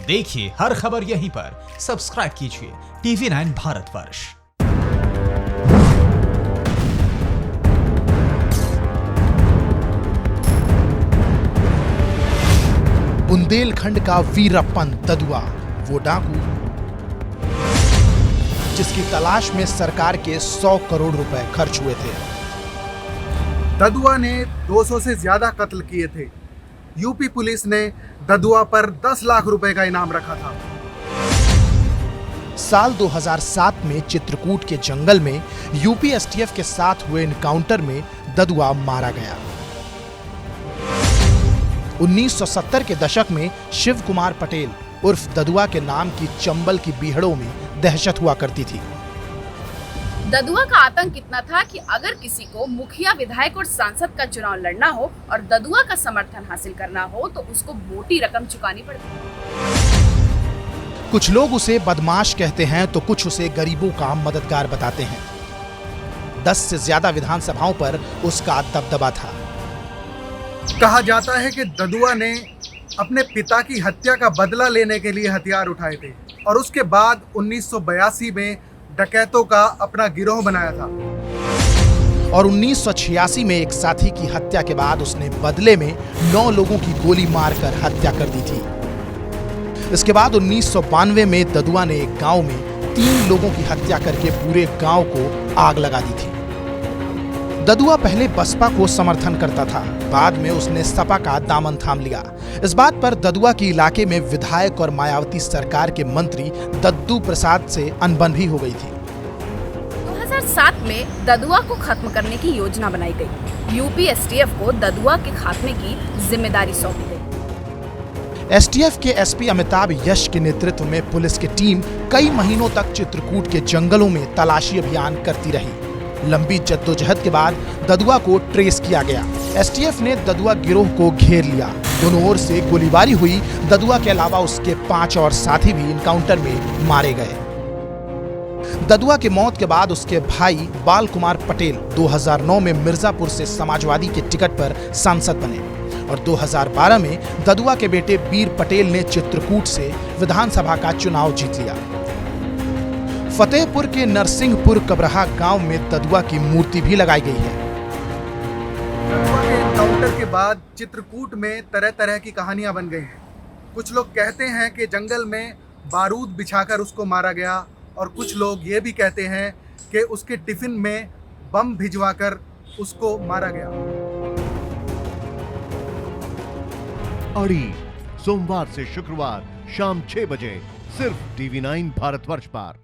देखिए हर खबर यहीं पर। सब्सक्राइब कीजिए TV9 भारतवर्ष। बुंदेलखंड का वीरप्पन ददुआ, वो डाकू जिसकी तलाश में सरकार के 100 करोड़ रुपए खर्च हुए थे। ददुआ ने 200 से ज्यादा कत्ल किए थे। यूपी पुलिस ने ददुआ पर 10 लाख रुपए का इनाम रखा था। साल 2007 में चित्रकूट के जंगल में यूपी एसटीएफ के साथ हुए एनकाउंटर में ददुआ मारा गया। 1970 के दशक में शिव कुमार पटेल उर्फ ददुआ के नाम की चंबल की बीहड़ों में दहशत हुआ करती थी। ददुआ का आतंक इतना था कि अगर किसी को मुखिया, विधायक और सांसद का चुनाव लड़ना हो और ददुआ का समर्थन हासिल करना हो तो उसको मोटी रकम चुकानी पड़ती। कुछ लोग उसे बदमाश कहते हैं तो कुछ उसे गरीबों का मददगार बताते हैं। 10 से ज्यादा विधानसभाओं पर उसका दबदबा था। कहा जाता है कि ददुआ ने अपने पिता की हत्या का बदला लेने के लिए हथियार उठाए थे और उसके बाद 1982 में डकैतों का अपना गिरोह बनाया था। और 1986 में एक साथी की हत्या के बाद उसने बदले में 9 लोगों की गोली मारकर हत्या कर दी थी। इसके बाद 1992 में ददुआ ने एक गांव में 3 लोगों की हत्या करके पूरे गांव को आग लगा दी थी। ददुआ पहले बसपा को समर्थन करता था, बाद में उसने सपा का दामन थाम लिया। इस बात पर ददुआ के इलाके में विधायक और मायावती सरकार के मंत्री दद्दू प्रसाद से अनबन भी हो गई थी। 2007 में ददुआ को खत्म करने की योजना बनाई गई। यूपी एसटीएफ को ददुआ के खात्मे की जिम्मेदारी सौंपी गई। एसटीएफ के एसपी अमिताभ यश के नेतृत्व में पुलिस की टीम कई महीनों तक चित्रकूट के जंगलों में तलाशी अभियान करती रही। लंबी जद्दोजहद के बाद ददुआ को ट्रेस किया गया। एसटीएफ ने ददुआ गिरोह को घेर लिया। दोनों ओर से गोलीबारी हुई। ददुआ के अलावा उसके 5 और साथी भी इनकाउंटर में मारे गए। ददुआ की मौत के बाद उसके भाई बाल कुमार पटेल 2009 में मिर्जापुर से समाजवादी के टिकट पर सांसद बने और 2012 में ददुआ के बेटे बीर पटेल ने चित्रकूट से विधानसभा का चुनाव जीत लिया। फतेहपुर के नरसिंहपुर कबरहा गांव में ददुआ की मूर्ति भी लगाई गई है। ददुआ के एनकाउंटर के बाद चित्रकूट में तरह तरह की कहानियां बन गई हैं। कुछ लोग कहते हैं कि जंगल में बारूद बिछाकर उसको मारा गया और कुछ लोग ये भी कहते हैं कि उसके टिफिन में बम भिजवाकर उसको मारा गया। अड़ी सोमवार से शुक्रवार शाम 6 बजे सिर्फ TV9 भारतवर्ष पर।